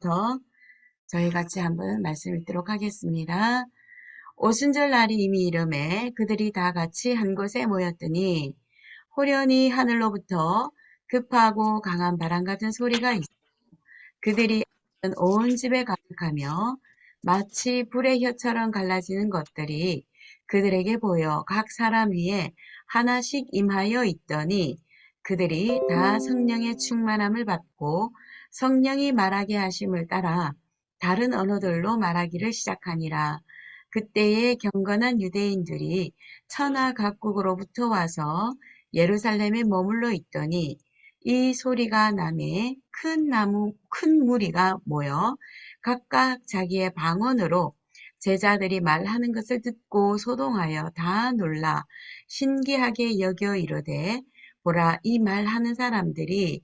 1절부터 저희 같이 한번 말씀 읽도록 하겠습니다. 오순절 날이 이미 이름에 그들이 다 같이 한 곳에 모였더니 호련히 하늘로부터 급하고 강한 바람 같은 소리가 있어 그들이 온 집에 가득하며 마치 불의 혀처럼 갈라지는 것들이 그들에게 보여 각 사람 위에 하나씩 임하여 있더니 그들이 다 성령의 충만함을 받고 성령이 말하게 하심을 따라 다른 언어들로 말하기를 시작하니라. 그때에 경건한 유대인들이 천하 각국으로부터 와서 예루살렘에 머물러 있더니 이 소리가 나매 큰 무리가 모여 각각 자기의 방언으로 제자들이 말하는 것을 듣고 소동하여 다 놀라 신기하게 여겨 이르되 보라 이 말하는 사람들이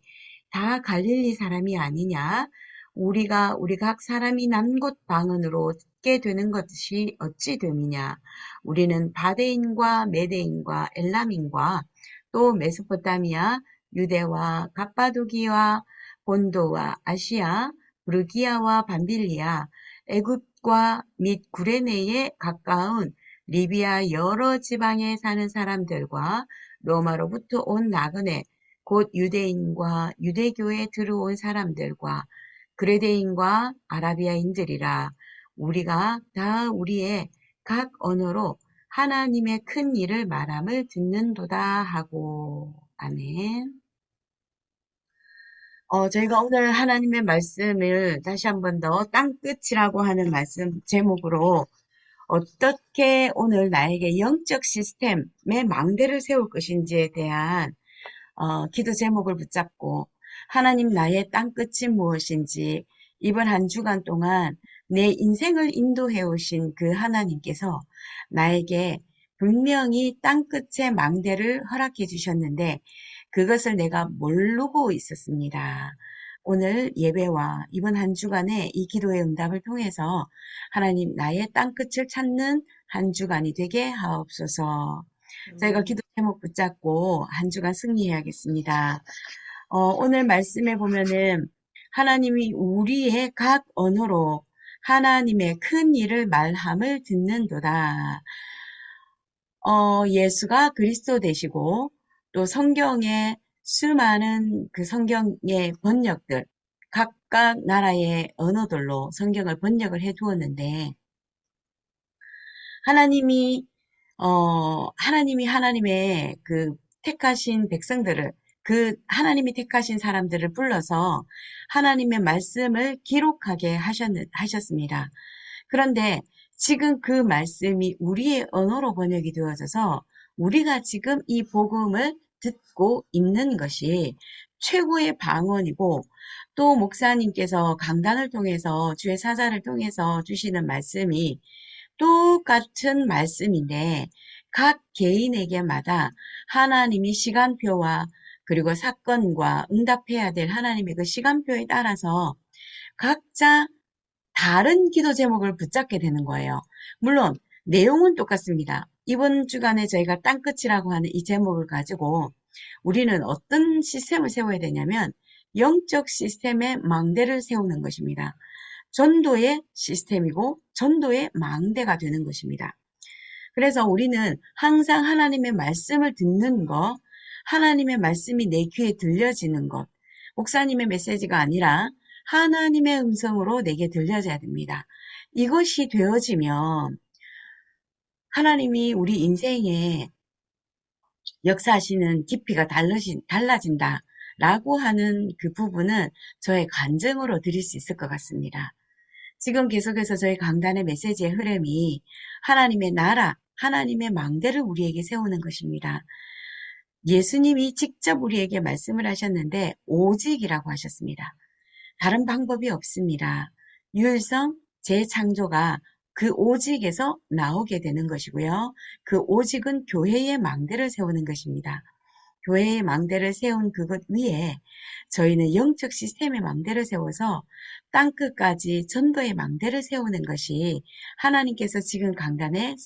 다 갈릴리 사람이 아니냐 우리가 우리 각 사람이 남곳 방언으로 듣게 되는 것이 어찌 됨이냐 우리는 바데인과 메데인과 엘람인과 또 메소포타미아 유대와 갑바도기와 본도와 아시아, 브르기아와 밤빌리아, 애굽과 및 구레네에 가까운 리비아 여러 지방에 사는 사람들과 로마로부터 온 나그네, 곧 유대인과 유대교에 들어온 사람들과 그레데인과 아라비아인들이라 우리가 다 우리의 각 언어로 하나님의 큰 일을 말함을 듣는도다 하고 아멘. 저희가 오늘 하나님의 말씀을 다시 한번 더 땅끝이라고 하는 말씀 제목으로 어떻게 오늘 나에게 영적 시스템의 망대를 세울 것인지에 대한 기도 제목을 붙잡고 하나님 나의 땅끝이 무엇인지 이번 한 주간 동안 내 인생을 인도해 오신 그 하나님께서 나에게 분명히 땅끝의 망대를 허락해 주셨는데 그것을 내가 모르고 있었습니다. 오늘 예배와 이번 한 주간의 이 기도의 응답을 통해서 하나님 나의 땅끝을 찾는 한 주간이 되게 하옵소서. 저희가 기도 제목 붙잡고 한 주간 승리해야겠습니다. 오늘 말씀에 보면은 하나님이 우리의 각 언어로 하나님의 큰 일을 말함을 듣는도다. 예수가 그리스도 되시고 또 성경의 수많은 그 성경의 번역들 각각 나라의 언어들로 성경을 번역을 해 두었는데 하나님이 하나님이 하나님의 그 택하신 백성들을 그 하나님이 택하신 사람들을 불러서 하나님의 말씀을 기록하게 하셨습니다. 그런데 지금 그 말씀이 우리의 언어로 번역이 되어져서 우리가 지금 이 복음을 듣고 있는 것이 최고의 방언이고 또 목사님께서 강단을 통해서 주의 사자를 통해서 주시는 말씀이 똑같은 말씀인데 각 개인에게마다 하나님이 시간표와 그리고 사건과 응답해야 될 하나님의 그 시간표에 따라서 각자 다른 기도 제목을 붙잡게 되는 거예요. 물론 내용은 똑같습니다. 이번 주간에 저희가 땅끝이라고 하는 이 제목을 가지고 우리는 어떤 시스템을 세워야 되냐면 영적 시스템의 망대를 세우는 것입니다. 전도의 시스템이고 전도의 망대가 되는 것입니다. 그래서 우리는 항상 하나님의 말씀을 듣는 것, 하나님의 말씀이 내 귀에 들려지는 것, 목사님의 메시지가 아니라 하나님의 음성으로 내게 들려져야 됩니다. 이것이 되어지면 하나님이 우리 인생에 역사하시는 깊이가 달라진다라고 하는 그 부분은 저의 간증으로 드릴 수 있을 것 같습니다. 지금 계속해서 저희 강단의 메시지의 흐름이 하나님의 나라, 하나님의 망대를 우리에게 세우는 것입니다. 예수님이 직접 우리에게 말씀을 하셨는데 오직이라고 하셨습니다. 다른 방법이 없습니다. 유일성, 재창조가 그 오직에서 나오게 되는 것이고요. 그 오직은 교회의 망대를 세우는 것입니다. 교회의 망대를 세운 그것 위에 저희는 영적 시스템의 망대를 세워서 땅끝까지 전도의 망대를 세우는 것이 하나님께서 지금 강단의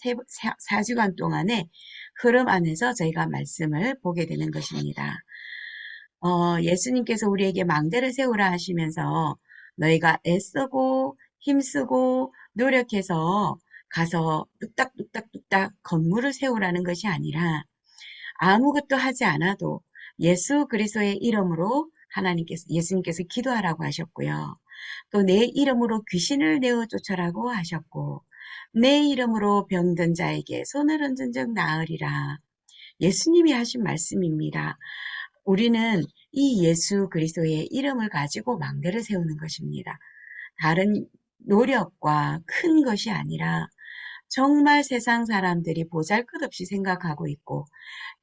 4주간 동안의 흐름 안에서 저희가 말씀을 보게 되는 것입니다. 예수님께서 우리에게 망대를 세우라 하시면서 너희가 애쓰고 힘쓰고 노력해서 가서 뚝딱뚝딱뚝딱 건물을 세우라는 것이 아니라 아무것도 하지 않아도 예수 그리스도의 이름으로 예수님께서 기도하라고 하셨고요. 또 내 이름으로 귀신을 내어 쫓아라고 하셨고, 내 이름으로 병든 자에게 손을 얹은 적 나으리라. 예수님이 하신 말씀입니다. 우리는 이 예수 그리스도의 이름을 가지고 망대를 세우는 것입니다. 다른 노력과 큰 것이 아니라 정말 세상 사람들이 보잘것없이 생각하고 있고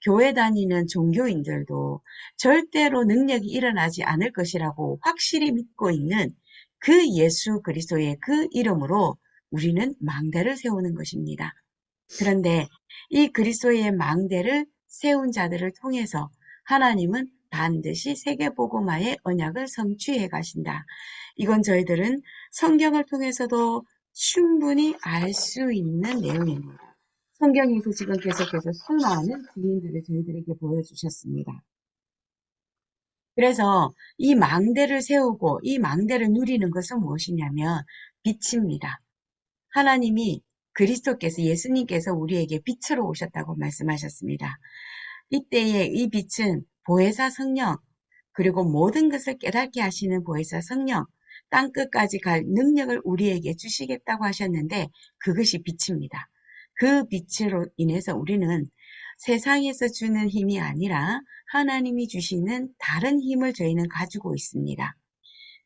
교회 다니는 종교인들도 절대로 능력이 일어나지 않을 것이라고 확실히 믿고 있는 그 예수 그리스도의 그 이름으로 우리는 망대를 세우는 것입니다. 그런데 이 그리스도의 망대를 세운 자들을 통해서 하나님은 반드시 세계복음화의 언약을 성취해 가신다. 이건 저희들은 성경을 통해서도 충분히 알 수 있는 내용입니다. 성경에서 지금 계속해서 수많은 증인들을 저희들에게 보여주셨습니다. 그래서 이 망대를 세우고 이 망대를 누리는 것은 무엇이냐면 빛입니다. 하나님이 그리스도께서 예수님께서 우리에게 빛으로 오셨다고 말씀하셨습니다. 이때에 이 빛은 보혜사 성령 그리고 모든 것을 깨닫게 하시는 보혜사 성령 땅끝까지 갈 능력을 우리에게 주시겠다고 하셨는데 그것이 빛입니다. 그 빛으로 인해서 우리는 세상에서 주는 힘이 아니라 하나님이 주시는 다른 힘을 저희는 가지고 있습니다.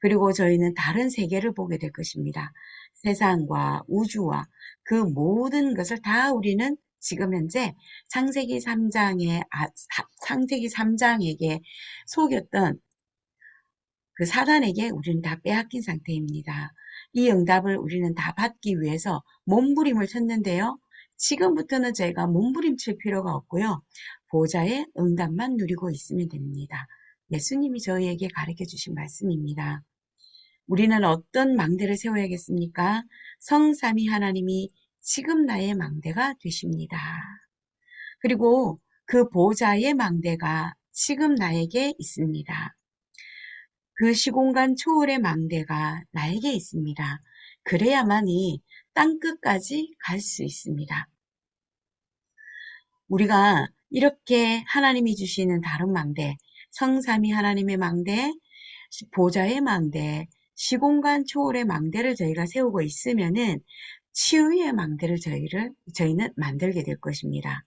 그리고 저희는 다른 세계를 보게 될 것입니다. 세상과 우주와 그 모든 것을 다 우리는 지금 현재 창세기 3장에게 속였던 그 사단에게 우리는 다 빼앗긴 상태입니다. 이 응답을 우리는 다 받기 위해서 몸부림을 쳤는데요. 지금부터는 저희가 몸부림칠 필요가 없고요. 보좌의 응답만 누리고 있으면 됩니다. 예수님이 저희에게 가르쳐 주신 말씀입니다. 우리는 어떤 망대를 세워야겠습니까? 성삼위 하나님이 지금 나의 망대가 되십니다. 그리고 그 보좌의 망대가 지금 나에게 있습니다. 그 시공간 초월의 망대가 나에게 있습니다. 그래야만이 땅끝까지 갈 수 있습니다. 우리가 이렇게 하나님이 주시는 다른 망대, 성삼위 하나님의 망대, 보좌의 망대, 시공간 초월의 망대를 저희가 세우고 있으면은 치유의 망대를 저희는 만들게 될 것입니다.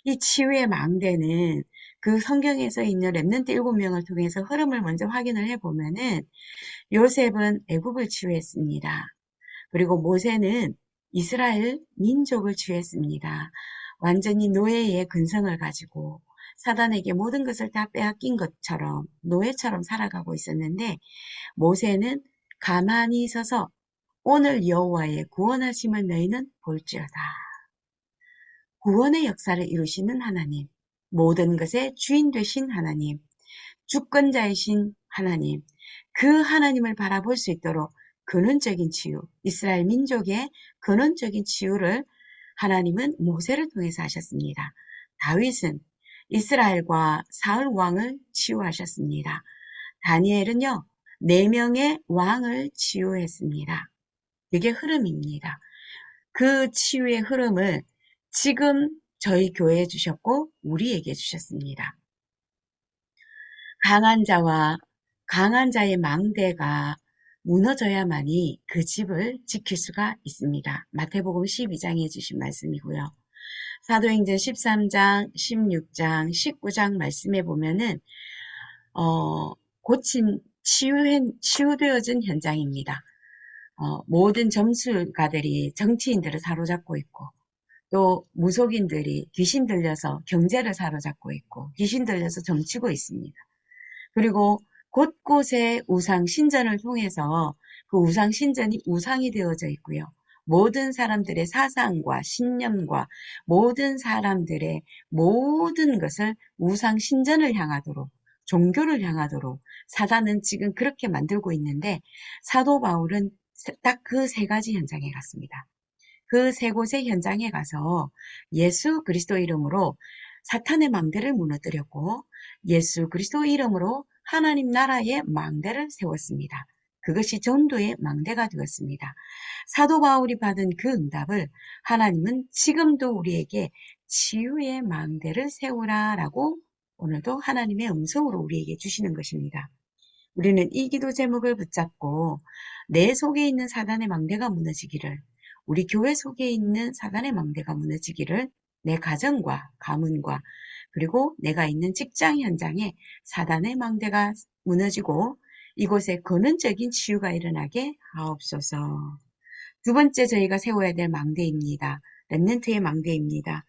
이 치유의 망대는 그 성경에서 있는 렘넌트 7명을 통해서 흐름을 먼저 확인을 해보면은 요셉은 애굽을 치유했습니다. 그리고 모세는 이스라엘 민족을 치유했습니다. 완전히 노예의 근성을 가지고 사단에게 모든 것을 다 빼앗긴 것처럼 노예처럼 살아가고 있었는데 모세는 가만히 서서 오늘 여호와의 구원하심을 너희는 볼지어다. 구원의 역사를 이루시는 하나님, 모든 것의 주인 되신 하나님, 주권자이신 하나님, 그 하나님을 바라볼 수 있도록 근원적인 치유, 이스라엘 민족의 근원적인 치유를 하나님은 모세를 통해서 하셨습니다. 다윗은 이스라엘과 사울 왕을 치유하셨습니다. 다니엘은요, 4명의 왕을 치유했습니다. 이게 흐름입니다. 그 치유의 흐름을 지금 저희 교회에 주셨고 우리에게 주셨습니다. 강한 자의 망대가 무너져야만이 그 집을 지킬 수가 있습니다. 마태복음 12장에 주신 말씀이고요. 사도행전 13장, 16장, 19장 말씀에 보면은 치유되어진 현장입니다. 모든 점술가들이 정치인들을 사로잡고 있고 또 무속인들이 귀신 들려서 경제를 사로잡고 있고 귀신 들려서 점치고 있습니다. 그리고 곳곳에 우상 신전을 통해서 그 우상 신전이 우상이 되어져 있고요. 모든 사람들의 사상과 신념과 모든 사람들의 모든 것을 우상 신전을 향하도록 종교를 향하도록 사단은 지금 그렇게 만들고 있는데 사도 바울은 딱 그 3가지 현장에 갔습니다. 그 3곳의 현장에 가서 예수 그리스도 이름으로 사탄의 망대를 무너뜨렸고 예수 그리스도 이름으로 하나님 나라의 망대를 세웠습니다. 그것이 전도의 망대가 되었습니다. 사도 바울이 받은 그 응답을 하나님은 지금도 우리에게 치유의 망대를 세우라라고 오늘도 하나님의 음성으로 우리에게 주시는 것입니다. 우리는 이 기도 제목을 붙잡고 내 속에 있는 사단의 망대가 무너지기를, 우리 교회 속에 있는 사단의 망대가 무너지기를, 내 가정과 가문과 그리고 내가 있는 직장 현장에 사단의 망대가 무너지고 이곳에 근원적인 치유가 일어나게 하옵소서. 두 번째 저희가 세워야 될 망대입니다. 렘넌트의 망대입니다.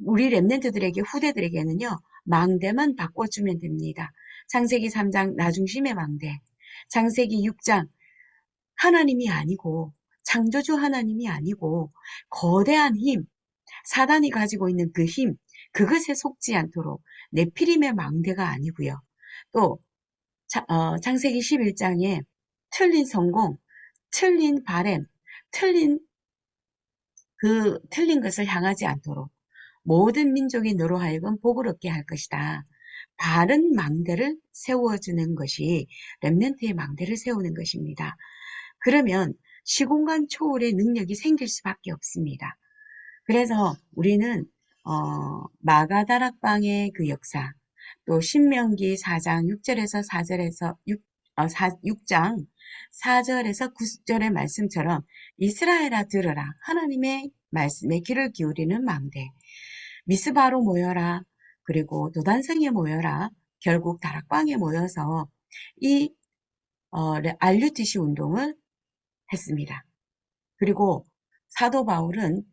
우리 렘넌트들에게 후대들에게는요. 망대만 바꿔주면 됩니다. 창세기 3장 나중심의 망대, 창세기 6장 하나님이 아니고 창조주 하나님이 아니고 거대한 힘, 사단이 가지고 있는 그 힘, 그것에 속지 않도록 네피림의 망대가 아니고요. 또 창세기 11장에 틀린 성공, 틀린 바램, 틀린 것을 향하지 않도록 모든 민족이 너로 하여금 복을 얻게 할 것이다. 바른 망대를 세워주는 것이 렘넌트의 망대를 세우는 것입니다. 그러면 시공간 초월의 능력이 생길 수밖에 없습니다. 그래서 우리는 마가다락방의 그 역사, 또 신명기 4장 6절에서 4절에서 6장 4절에서 9절의 말씀처럼 이스라엘아 들으라 하나님의 말씀에 귀를 기울이는 망대, 미스바로 모여라, 그리고 도단성에 모여라, 결국 다락방에 모여서 이 RUTC 운동을 했습니다. 그리고 사도 바울은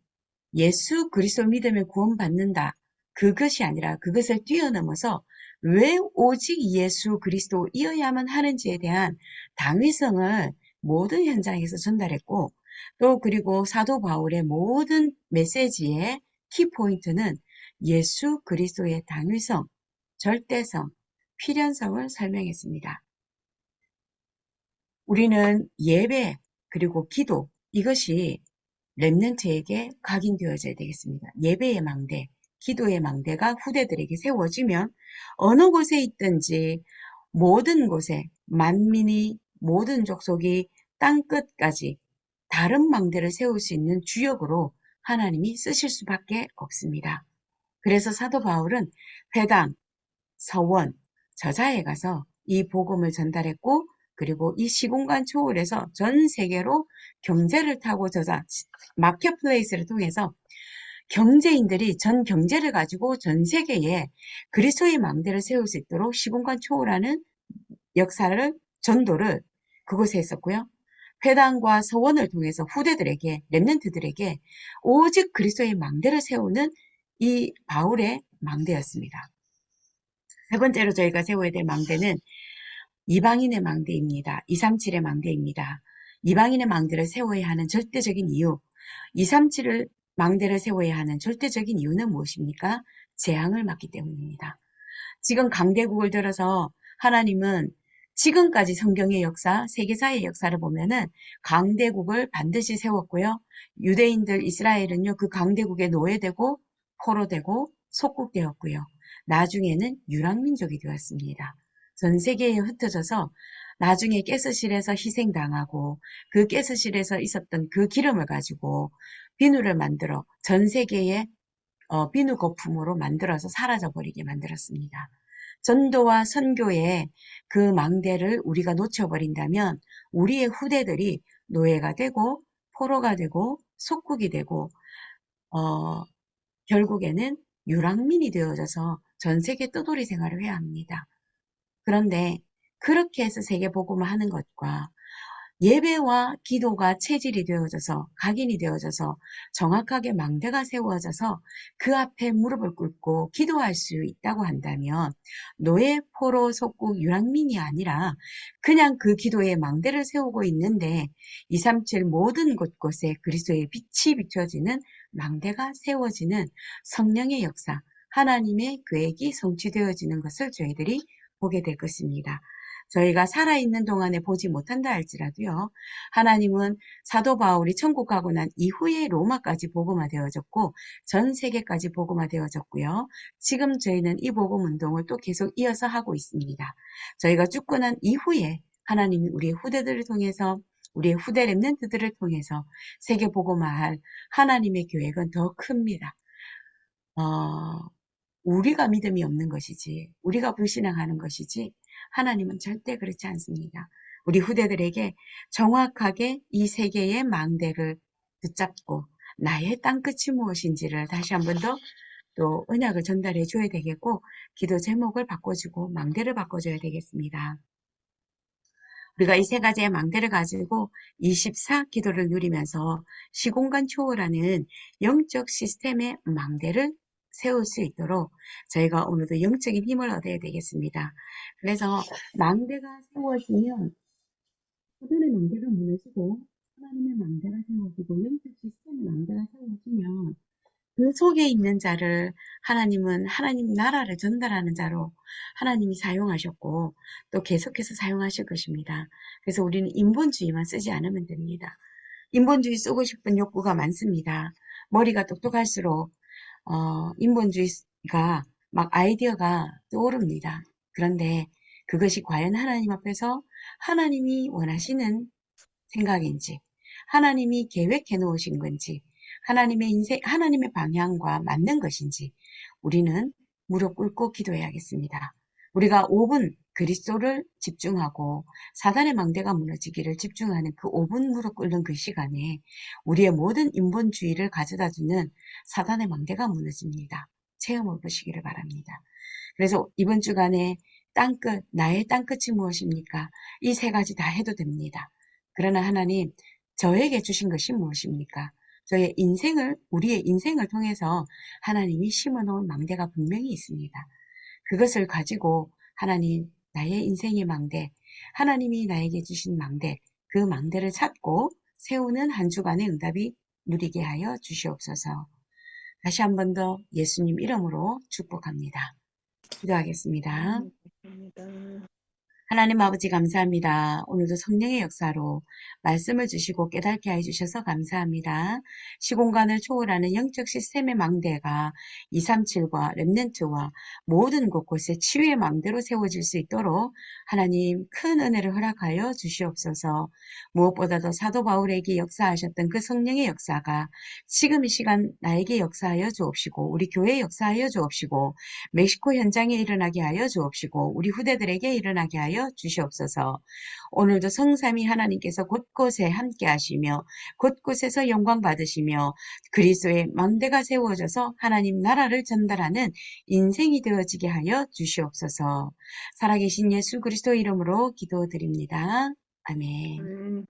예수 그리스도 믿음에 구원받는다. 그것이 아니라 그것을 뛰어넘어서 왜 오직 예수 그리스도이어야만 하는지에 대한 당위성을 모든 현장에서 전달했고, 또 그리고 사도 바울의 모든 메시지의 키포인트는 예수 그리스도의 당위성, 절대성, 필연성을 설명했습니다. 우리는 예배 그리고 기도, 이것이 렘넌트에게 각인되어져야 되겠습니다. 예배의 망대, 기도의 망대가 후대들에게 세워지면 어느 곳에 있든지 모든 곳에 만민이, 모든 족속이 땅끝까지 다른 망대를 세울 수 있는 주역으로 하나님이 쓰실 수밖에 없습니다. 그래서 사도 바울은 회당, 서원, 저자에 가서 이 복음을 전달했고, 그리고 이 시공간 초월해서 전 세계로 경제를 타고 마켓플레이스를 통해서 경제인들이 전 경제를 가지고 전 세계에 그리스도의 망대를 세울 수 있도록 시공간 초월하는 역사를, 전도를 그곳에 했었고요. 회당과 서원을 통해서 후대들에게, 렘넌트들에게 오직 그리스도의 망대를 세우는 이 바울의 망대였습니다. 세 번째로 저희가 세워야 될 망대는 이방인의 망대입니다. 237의 망대입니다. 이방인의 망대를 세워야 하는 절대적인 이유, 237을 망대를 세워야 하는 절대적인 이유는 무엇입니까? 재앙을 막기 때문입니다. 지금 강대국을 들어서 하나님은 지금까지 성경의 역사, 세계사의 역사를 보면은 강대국을 반드시 세웠고요. 유대인들, 이스라엘은요, 그 강대국에 노예되고 포로되고 속국되었고요. 나중에는 유랑민족이 되었습니다. 전 세계에 흩어져서 나중에 가스실에서 희생당하고 그 가스실에서 있었던 그 기름을 가지고 비누를 만들어 전 세계에 비누 거품으로 만들어서 사라져버리게 만들었습니다. 전도와 선교의 그 망대를 우리가 놓쳐버린다면 우리의 후대들이 노예가 되고 포로가 되고 속국이 되고 결국에는 유랑민이 되어져서 전 세계 떠돌이 생활을 해야 합니다. 그런데 그렇게 해서 세계복음을 하는 것과 예배와 기도가 체질이 되어져서 각인이 되어져서 정확하게 망대가 세워져서 그 앞에 무릎을 꿇고 기도할 수 있다고 한다면 노예, 포로, 속국, 유랑민이 아니라 그냥 그 기도에 망대를 세우고 있는데 237 모든 곳곳에 그리스도의 빛이 비춰지는 망대가 세워지는 성령의 역사, 하나님의 계획이 성취되어지는 것을 저희들이 보게 될 것입니다. 저희가 살아있는 동안에 보지 못한다 할지라도요. 하나님은 사도 바울이 천국 가고 난 이후에 로마까지 복음화되어졌고 전 세계까지 복음화되어졌고요. 지금 저희는 이 복음 운동을 또 계속 이어서 하고 있습니다. 저희가 죽고 난 이후에 하나님이 우리의 후대들을 통해서 우리의 후대 렘넌트들을 통해서 세계 복음화할 하나님의 계획은 더 큽니다. 어, 우리가 믿음이 없는 것이지, 우리가 불신앙하는 것이지, 하나님은 절대 그렇지 않습니다. 우리 후대들에게 정확하게 이 세계의 망대를 붙잡고 나의 땅끝이 무엇인지를 다시 한번 더 또 언약을 전달해 줘야 되겠고, 기도 제목을 바꿔주고 망대를 바꿔줘야 되겠습니다. 우리가 이 세 가지의 망대를 가지고 24 기도를 누리면서 시공간 초월하는 영적 시스템의 망대를 세울 수 있도록 저희가 오늘도 영적인 힘을 얻어야 되겠습니다. 그래서 망대가 세워지면 사단의 망대가 무너지고 하나님의 망대가 세워지고 영적 시스템의 망대가 세워지면 그 속에 있는 자를 하나님은 하나님 나라를 전달하는 자로 하나님이 사용하셨고 또 계속해서 사용하실 것입니다. 그래서 우리는 인본주의만 쓰지 않으면 됩니다. 인본주의 쓰고 싶은 욕구가 많습니다. 머리가 똑똑할수록 인본주의가 막 아이디어가 떠오릅니다. 그런데 그것이 과연 하나님 앞에서 하나님이 원하시는 생각인지, 하나님이 계획해 놓으신 건지, 하나님의 인생, 하나님의 방향과 맞는 것인지, 우리는 무릎 꿇고 기도해야겠습니다. 우리가 5분 그리스도를 집중하고 사단의 망대가 무너지기를 집중하는 그 5분 무릎 꿇는 그 시간에 우리의 모든 인본주의를 가져다 주는 사단의 망대가 무너집니다. 체험해 보시기를 바랍니다. 그래서 이번 주간에 땅끝, 나의 땅끝이 무엇입니까? 이 세 가지 다 해도 됩니다. 그러나 하나님, 저에게 주신 것이 무엇입니까? 저의 인생을, 우리의 인생을 통해서 하나님이 심어놓은 망대가 분명히 있습니다. 그것을 가지고 하나님, 나의 인생의 망대, 하나님이 나에게 주신 망대, 그 망대를 찾고 세우는 한 주간의 응답이 누리게 하여 주시옵소서. 다시 한 번 더 예수님 이름으로 축복합니다. 기도하겠습니다. 감사합니다. 하나님 아버지 감사합니다. 오늘도 성령의 역사로 말씀을 주시고 깨닫게 해주셔서 감사합니다. 시공간을 초월하는 영적 시스템의 망대가 237과 렘넌트와 모든 곳곳에 치유의 망대로 세워질 수 있도록 하나님 큰 은혜를 허락하여 주시옵소서. 무엇보다도 사도 바울에게 역사하셨던 그 성령의 역사가 지금 이 시간 나에게 역사하여 주옵시고 우리 교회에 역사하여 주옵시고 멕시코 현장에 일어나게 하여 주옵시고 우리 후대들에게 일어나게 하여 주시옵소서. 오늘도 성삼위 하나님께서 곳곳에 함께 하시며 곳곳에서 영광 받으시며 그리스도의 망대가 세워져서 하나님 나라를 전달하는 인생이 되어지게 하여 주시옵소서. 살아계신 예수 그리스도 이름으로 기도드립니다. 아멘. 아멘.